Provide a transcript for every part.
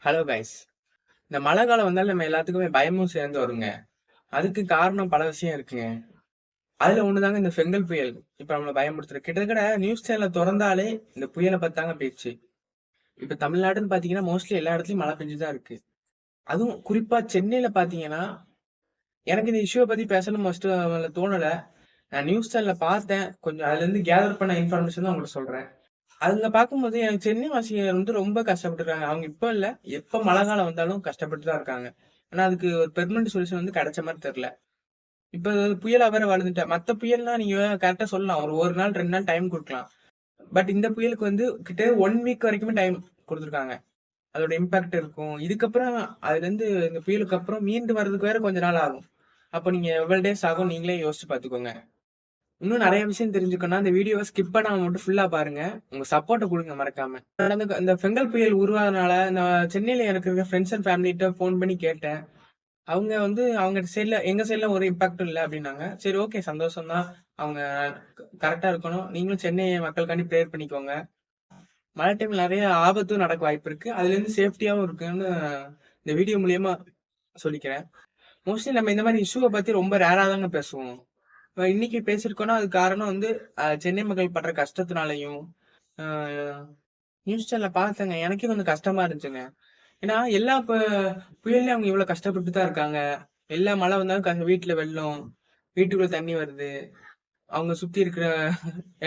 Hello guys. இந்த மழை காலம் வந்தாலும் நம்ம எல்லாத்துக்குமே பயமும் சேர்ந்து வருங்க. அதுக்கு காரணம் பல விஷயம் இருக்குங்க. அதுல ஒண்ணுதாங்க இந்த ஃபெங்கல் புயல். இப்ப நம்மள பயமுறுத்துறது. கிட்டத்தட்ட நியூஸ் சேனல தொறந்தாலே இந்த புயலை பத்தாங்க பேச்சு. இப்ப தமிழ்நாடுன்னு பாத்தீங்கன்னா மோஸ்ட்லி எல்லா இடத்துலயும் மழை பெஞ்சுதான் இருக்கு. அதுவும் குறிப்பா சென்னையில பாத்தீங்கன்னா, எனக்கு இந்த இஷ்யூவை பத்தி பேசணும் ஃபர்ஸ்ட் தோணல. நான் நியூஸ் சேனல்ல பார்த்தேன். கொஞ்சம் அதுல இருந்து கேதர் பண்ண இன்ஃபர்மேஷன் தான் உங்களுக்கு சொல்றேன். அதுல பார்க்கும்போது எனக்கு சென்னை வாசிகள் வந்து ரொம்ப கஷ்டப்பட்டுருக்காங்க. அவங்க இப்ப இல்ல, எப்ப மழை காலம் வந்தாலும் கஷ்டப்பட்டு தான் இருக்காங்க. ஆனா அதுக்கு ஒரு பெர்மனன்ட் சொல்யூஷன் வந்து கிடைச்ச மாதிரி தெரியல. இப்ப புயலா வேற வருதுட்ட. மத்த புயல்னா நீங்க கரெக்டா சொல்லலாம். ஒரு நாள் 2 நாள் டைம் குடுக்கலாம். பட் இந்த புயலுக்கு வந்து கிட்ட 1 வீக் வரைக்குமே டைம் குடுத்துருக்காங்க. அதோட இம்பாக்ட் இருக்கும். இதுக்கப்புறம் அதுலருந்து இந்த புயலுக்கு அப்புறம் மீண்டு வர்றதுக்கு வேற கொஞ்ச நாள் ஆகும். அப்ப நீங்க எவ்வளவு டேஸ் ஆகும் நீங்களே யோசிச்சு பாத்துக்கோங்க. இன்னும் நிறைய விஷயம் தெரிஞ்சுக்கணும்னா இந்த வீடியோவை ஸ்கிப் பண்ணாம மட்டும் ஃபுல்லா பாருங்க. உங்க சப்போர்ட்டை கொடுங்க மறக்காம. நடந்த இந்த ஃபெங்கல் புயல் உருவானனால நான் சென்னையில எனக்கு இருக்க ஃப்ரெண்ட்ஸ் அண்ட் ஃபேமிலிட்ட ஃபோன் பண்ணி கேட்டேன். அவங்க வந்து அவங்க சைட்ல எங்க சைட்ல ஒரு இம்பாக்டும் இல்லை அப்படின்னாங்க. சரி, ஓகே, சந்தோஷம் தான். அவங்க கரெக்டா இருக்கணும். நீங்களும் சென்னை மக்களுக்காண்டி ப்ரேயர் பண்ணிக்கோங்க. மழை டைம்ல நிறைய ஆபத்தும் நடக்க வாய்ப்பு இருக்கு. அதுல இருந்து சேஃப்டியாவும் இருக்குன்னு இந்த வீடியோ மூலியமா சொல்லிக்கிறேன். மோஸ்ட்லி நம்ம இந்த மாதிரி இஷ்யூவை பத்தி ரொம்ப ரேரா தாங்க பேசுவோம். இன்னைக்கு பேசியிருக்கோம்னா அது காரணம் வந்து சென்னை மக்கள் படுற கஷ்டத்தினாலையும் நியூஸ் சேனல்ல பார்த்தேங்க. எனக்கே கொஞ்சம் கஷ்டமா இருந்துச்சுங்க. ஏன்னா எல்லா புயல்லையும் அவங்க இவ்வளவு கஷ்டப்பட்டு தான் இருக்காங்க. எல்லா மழை வந்தாலும் வீட்டுல வெள்ளம், வீட்டுக்குள்ள தண்ணி வருது. அவங்க சுத்தி இருக்கிற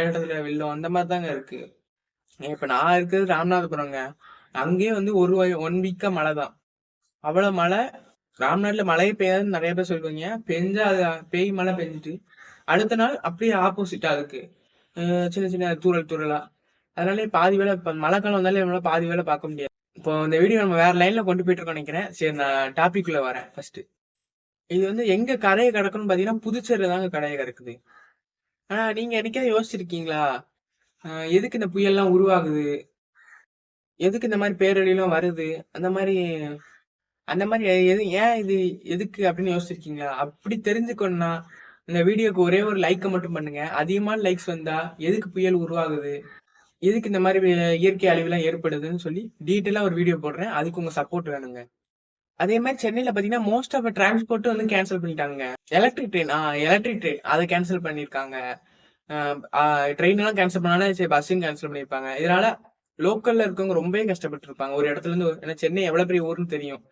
இடத்துல வெள்ளம் அந்த மாதிரி தாங்க இருக்கு. இப்ப நான் இருக்கிறது ராமநாதபுரங்க. அங்கேயே வந்து 1 வீக்கா மழை தான். அவ்வளவு மழை. ராம்நாட்ல மழையே பெய்யாதுன்னு நிறைய பேர் சொல்லுவீங்க. பெஞ்சா அது பேய் மழை பெஞ்சிட்டு அடுத்த நாள் அப்படியே ஆப்போசிட்டா இருக்கு. சின்ன சின்ன தூறல் தூறலா. அதனாலே பாதி வேலை இப்ப மழை காலம் வந்தாலே நம்மளால பாதி வேலை பார்க்க முடியாது. இப்போ இந்த வீடியோ நம்ம வேற லைன்ல கொண்டு போயிட்டு இருக்கோம்னு நினைக்கிறேன். சரி, நான் டாபிக் குள்ள வரேன் ஃபர்ஸ்ட். இது வந்து எங்க கரையை கடக்கணும்னு பாத்தீங்கன்னா புதுச்சேரியில தாங்க கரையை கடக்குது. ஆனா நீங்க என்னைக்காவது யோசிச்சிருக்கீங்களா? எதுக்கு இந்த புயல்லாம் உருவாகுது? எதுக்கு இந்த மாதிரி பேரழிவுலாம் வருது? அந்த மாதிரி அந்த மாதிரி ஏன் இது எதுக்கு அப்படின்னு யோசிச்சிருக்கீங்களா? அப்படி தெரிஞ்சுக்கணும்னா இந்த வீடியோக்கு ஒரே ஒரு லைக்கை மட்டும் பண்ணுங்க. அதிகமான லைக்ஸ் வந்தா எதுக்கு புயல் உருவாகுது, எதுக்கு இந்த மாதிரி இயற்கை அழிவுலாம் ஏற்படுதுன்னு சொல்லி டீட்டெயிலா ஒரு வீடியோ போடுறேன். அதுக்கு உங்க சப்போர்ட் வேணுங்க. அதே மாதிரி சென்னையில பாத்தீங்கன்னா மோஸ்ட் ஆஃப் டிரான்ஸ்போர்ட் வந்து கேன்சல் பண்ணிட்டாங்க. எலக்ட்ரிக் ட்ரெயின் அதை கேன்சல் பண்ணிருக்காங்க. ட்ரெயின் எல்லாம் கேன்சல் பண்ணாலும் சரி, பஸ்ஸும் கேன்சல் பண்ணிருப்பாங்க. இதனால லோக்கல்ல இருக்கவங்க ரொம்பவே கஷ்டப்பட்டு இருப்பாங்க. ஒரு இடத்துல இருந்து ஏன்னா சென்னை எவ்வளவு பெரிய ஊர்னு தெரியும்.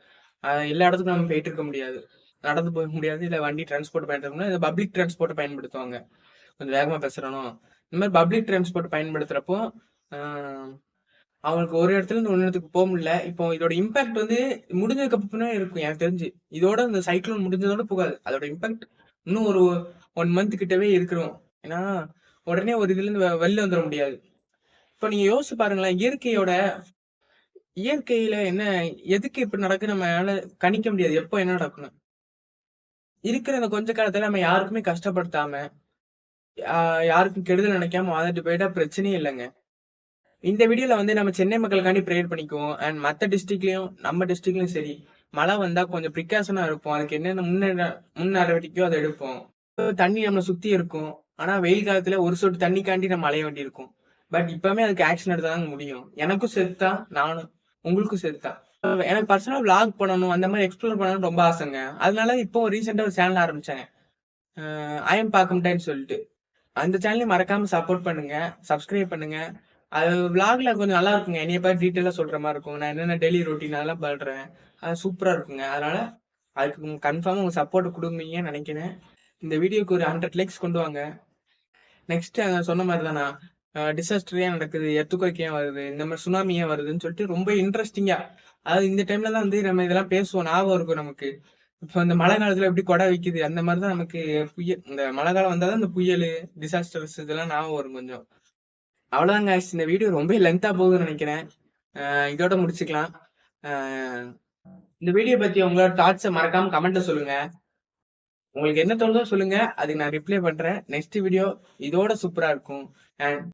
எல்லா இடத்துக்கும் நம்ம போயிட்டு இருக்க முடியாது. நடந்து போக முடியாது. இல்ல வண்டி டிரான்ஸ்போர்ட் பயன்படுத்தணும்னா இந்த பப்ளிக் டிரான்ஸ்போர்ட் பயன்படுத்துவாங்க. கொஞ்சம் வேகமா பேசுறணும். இந்த மாதிரி பப்ளிக் டிரான்ஸ்போர்ட் பயன்படுத்துறப்போ அவங்களுக்கு ஒரு இடத்துல இருந்து ஒரு இடத்துக்கு போக முடியல. இப்போ இதோட இம்பாக்ட் வந்து முடிஞ்சதுக்கு அப்புறம் இருக்கும் எனக்கு தெரிஞ்சு. இதோட இந்த சைக்ளோன் முடிஞ்சதோட போகாது. அதோட இம்பாக்ட் இன்னும் ஒரு 1 மந்த் கிட்டவே இருக்கிறோம். ஏன்னா உடனே ஒரு இதுல இருந்து வெளில வந்துட முடியாது. இப்ப நீங்க யோசிச்சு பாருங்களேன். இயற்கையில என்ன எதுக்கு இப்படி நடக்குன்னு நம்மளால கணிக்க முடியாது. எப்போ என்ன நடக்கணும் இருக்கிற அந்த கொஞ்ச காலத்துல நம்ம யாருக்குமே கஷ்டப்படுத்தாம யாருக்கும் கெடுதல் நினைக்காம வாழ்ந்துட்டு போயிட்டா பிரச்சனையே இல்லைங்க. இந்த வீடியோல வந்து நம்ம சென்னை மக்களுக்காண்டி ப்ரேயர் பண்ணிக்குவோம். அண்ட் மத்த டிஸ்ட்ரிக்ட்லயும் நம்ம டிஸ்ட்ரிக்ட்லயும் சரி, மழை வந்தா கொஞ்சம் ப்ரிகாஷனா இருப்போம். அதுக்கு என்னென்ன முன் நடவடிக்கையோ அதை எடுப்போம். தண்ணி நம்மளை சுத்தி இருக்கும். ஆனா வெயில் காலத்துல ஒரு சொட்டு தண்ணிக்காண்டி நம்ம அலைய வேண்டி இருக்கும். பட் இப்பவுமே அதுக்கு ஆக்ஷன் எடுத்தாதாங்க முடியும். எனக்கும் சேர்த்தா, நானும் உங்களுக்கும் சேர்த்தா. எனக்கு பர்சனலா vlog பண்ணணும், அந்த மாதிரி எக்ஸ்ப்ளோர் பண்ணணும்னு ரொம்ப ஆசைங்க. அதனால இப்போ ரீசெண்டா ஒரு சேனல் ஆரம்பிச்சாங்க. ஐஎம் பாக்கம்டைன்னு சொல்லிட்டு. அந்த சேனலையும் மறக்காம சப்போர்ட் பண்ணுங்க, சப்ஸ்கிரைப் பண்ணுங்க. அது vlogல கொஞ்சம் நல்லா இருக்குங்க. என்னைய பார்த்து டீட்டெயிலா சொல்ற மாதிரி இருக்கும். நான் என்னென்ன டெய்லி ரொட்டீன் அதெல்லாம் பண்றேன். அது சூப்பரா இருக்குங்க. அதனால அதுக்கு கன்ஃபார்மா உங்க சப்போர்ட் கொடுப்பீங்கன்னு நினைக்கிறேன். இந்த வீடியோக்கு ஒரு 100 லைக்ஸ் கொண்டு வாங்க. நெக்ஸ்ட் சொன்ன மாதிரி தானா டிசாஸ்டர் ஏன் நடக்குது, எர்த்குவேக் ஏன் வருது, இந்த மாதிரி சுனாமி ஏன் வருதுன்னு சொல்லிட்டு ரொம்ப இன்ட்ரெஸ்டிங்கா, அதாவது இந்த டைம்ல தான் வந்து நம்ம இதெல்லாம் பேசுவோம், ஞாபகம் இருக்கும் நமக்கு. இப்போ இந்த மழை காலத்துல எப்படி கொடை வைக்குது அந்த மாதிரி தான் நமக்கு இந்த மழை காலம் வந்தாதான் இந்த புயல், டிசாஸ்டர்ஸ் இதெல்லாம் ஞாபகம் வரும் கொஞ்சம். அவ்வளவுதாங்க. இந்த வீடியோ ரொம்ப லென்த்தா போகுதுன்னு நினைக்கிறேன். இதோட முடிச்சுக்கலாம். இந்த வீடியோ பத்தி உங்களோட தாட்ஸை மறக்காம கமெண்ட்ல சொல்லுங்க. உங்களுக்கு என்ன தோணுதோ சொல்லுங்க, அதுக்கு நான் ரிப்ளை பண்றேன். நெக்ஸ்ட் வீடியோ இதோட சூப்பரா இருக்கும். And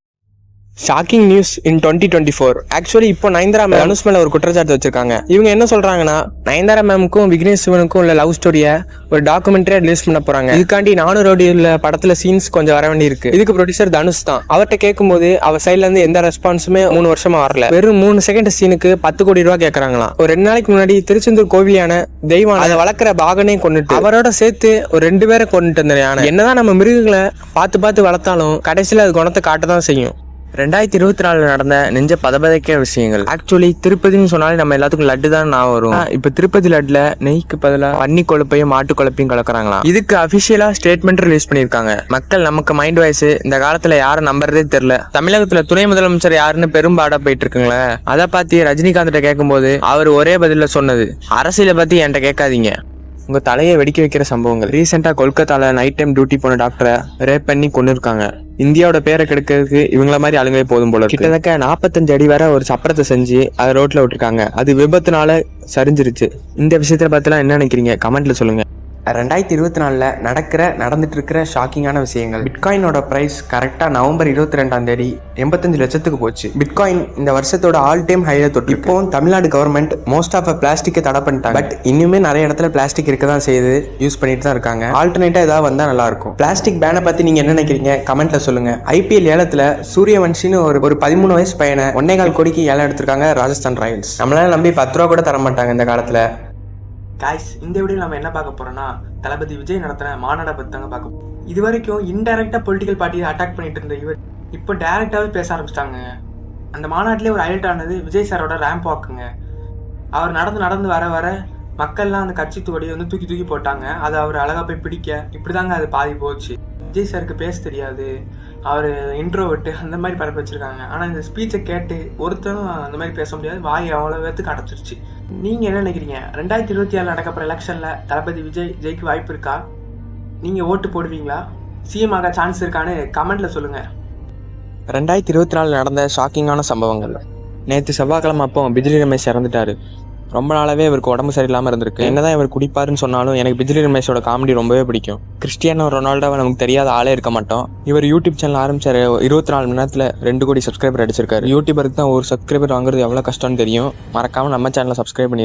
shocking news in 2024. Actually இப்போ நயன்தாரா மேம் தனுஷ் மேல ஒரு குற்றச்சாட்டு வச்சிருக்காங்க. இவங்க என்ன சொல்றாங்கன்னா, நயன்தாரா மேமுக்கும் விக்னேஷ் சிவனுக்கும் உள்ள லவ் ஸ்டோரிய ஒரு டாக்குமெண்ட்ரியா ரிலீஸ் பண்ண போறாங்க. இதுக்காண்டி 400 கோடி உள்ள படத்துல சீன்ஸ் கொஞ்சம் வர வேண்டி இருக்கு. இதுக்கு ப்ரொடியூசர் தனுஷ் தான். அவர்கிட்ட கேட்கும்போது அவர் சைட்ல இருந்து எந்த ரெஸ்பான்ஸுமே 3 வருஷமா வரல. வெறும் 3 செகண்ட் சீனுக்கு 10 கோடி ரூபாய் கேட்கறாங்களாம். ஒரு 2 நாளைக்கு முன்னாடி திருச்செந்தூர் கோவிலியான தெய்வான அதை வளர்க்குற பாகனே கொண்டுட்டு அவரோட சேர்த்து ஒரு 2 பேரை கொண்டுட்டு வந்த யானை. என்னதான் நம்ம மிருகங்களை பார்த்து வளர்த்தாலும் கடைசியில் அது குணத்தை காட்டதான் செய்யும். 2024 நடந்த நெஞ்ச பதபதைக்க விஷயங்கள். ஆக்சுவலி திருப்பதின்னு சொன்னாலே நம்ம எல்லாத்துக்கும் லட்டு தான் நான் வரும். இப்ப திருப்பதி லட்டுல நெய்க்கு பதிலா பன்னி கொழுப்பையும் மாட்டு கொழுப்பையும் கலக்குறாங்களா. இதுக்கு அபிஷியலா ஸ்டேட்மெண்ட் ரிலீஸ் பண்ணிருக்காங்க. மக்கள் நமக்கு மைண்ட் வாய்ஸ் இந்த காலத்துல யாரும் நம்புறதே தெரியல. தமிழகத்துல துணை முதலமைச்சர் யாருன்னு பெரும்பாடா போயிட்டு இருக்குங்களே. அதை பார்த்து ரஜினிகாந்த் கேட்கும் போது அவர் ஒரே பதில சொன்னது, அரசியலை பத்தி என்கிட்ட கேட்காதீங்க. உங்க தலையை வெடிக்க வைக்கிற சம்பவங்கள். ரீசெண்டா கொல்கத்தால நைட் டைம் டியூட்டி போன டாக்டரை ரேப் பண்ணி கொண்டிருக்காங்க. இந்தியாவோட பேரை கெடுக்கிறதுக்கு இவங்கள மாதிரி ஆளுங்களே போதும் போல. கிட்டத்தட்ட 45 அடி வரை ஒரு சப்பரத்தை செஞ்சு அதை ரோட்ல விட்டுருக்காங்க. அது விபத்துனால சரிஞ்சிருச்சு. இந்த விஷயத்த பத்திலாம் என்ன நினைக்கிறீங்க? கமெண்ட்ல சொல்லுங்க. 2024 நடந்துட்டு இருக்கிற ஷாக்கிங்கான விஷயங்கள். பிட்காயினோட பிரைஸ் கரெக்டா நவம்பர் 22ஆம் தேதி 85 லட்சத்துக்கு போச்சு. பிட்காயின் இந்த வருஷத்தோட ஆல் டைம் ஹைல தொட்டு. இப்போ தமிழ்நாடு கவர்மெண்ட் மோஸ்ட் ஆஃப் பிளாஸ்டிக்கை தடை பண்ணிட்டாங்க. பட் இன்னுமே நிறைய இடத்துல பிளாஸ்டிக் இருக்க தான் செய்யுது, யூஸ் பண்ணிட்டு தான் இருக்காங்க. ஆல்டர்னேட்டா ஏதாவது வந்தா நல்லா இருக்கும். பிளாஸ்டிக் பேனை பத்தி நீங்க என்ன நினைக்கிறீங்க? கமெண்ட்ல சொல்லுங்க. IPL ஏலத்துல சூரியவன்ஷின்னு ஒரு 13 வயசு பையனை 1.25 கோடிக்கு ஏலம் எடுத்திருக்காங்க ராஜஸ்தான் ராயல்ஸ். நம்மளால நம்பி 10 ரூபா கூட தர மாட்டாங்க இந்த காலத்துல. காய்ஸ், இந்த வீடியோ நம்ம என்ன பார்க்க போறோம்னா, தளபதி விஜய் நடத்தின மாநாடை பத்தி தாங்க பார்க்க போறோம். இது வரைக்கும் இன்டைரக்டா பொலிட்டிக்கல் பார்ட்டியை அட்டாக் பண்ணிட்டு இருந்த இவர் இப்போ டைரக்டாவே பேச ஆரம்பிச்சிட்டாங்க. அந்த மாநாட்டிலே ஒரு ஹைலைட் ஆனது விஜய் சாரோட ரேம்ப் வாக்குங்க. அவர் நடந்து வர மக்கள்லாம் அந்த கட்சி துவடி வந்து தூக்கி போட்டாங்க. அதை அவர் அழகா போய் பிடிக்க இப்படிதாங்க அது பாதி போச்சு. விஜய் சாருக்கு பேச தெரியாது, அவர் இன்ட்ரோவர்ட் அந்த மாதிரி பரப்ப வச்சிருக்காங்க. ஆனால் இந்த ஸ்பீச்சை கேட்டு ஒருத்தரும் அந்த மாதிரி பேச முடியாது, வாய் அவ்வளோ பேத்துக்கு அடைச்சிருச்சு. நீங்கள் என்ன நினைக்கிறீங்க? 2027 நடக்கப்படுற எலெக்ஷனில் தளபதி விஜய் ஜெயிக்க வாய்ப்பு இருக்கா? நீங்கள் ஓட்டு போடுவீங்களா? சிஎம் ஆக சான்ஸ் இருக்கான்னு கமெண்ட்ல சொல்லுங்க. 2024 நடந்த ஷாக்கிங்கான சம்பவங்கள். நேற்று செவ்வாய்க்கிழமை அப்போ பிஜிலி ரமேஷ் இறந்துட்டாரு. ரொம்ப நாளாவே இவருக்கு உடம்பு சரியில்லாமல் இருந்திருக்கு. என்னதான் இவர் குடிப்பாருன்னு சொன்னாலும் எனக்கு பிஜிலி ரமேஷோட காமெடி ரொம்பவே பிடிக்கும். கிறிஸ்டியானோ ரொனால்டோவை நமக்கு தெரியாத ஆளே இருக்க மாட்டோம். இவர் யூடியூப் சேனல் ஆரம்பிச்சாரு. 24 மணி நேரத்தில் 2 கோடி சப்ஸ்கிரைபர் அடிச்சிருக்காரு. யூடியூபருக்கு தான் ஒரு சப்ஸ்கிரைபர் வாங்குறது எவ்வளோ கஷ்டம்னு தெரியும். மறக்காம நம்ம சேனலை சப்ஸ்கிரைப் பண்ணிடுங்க.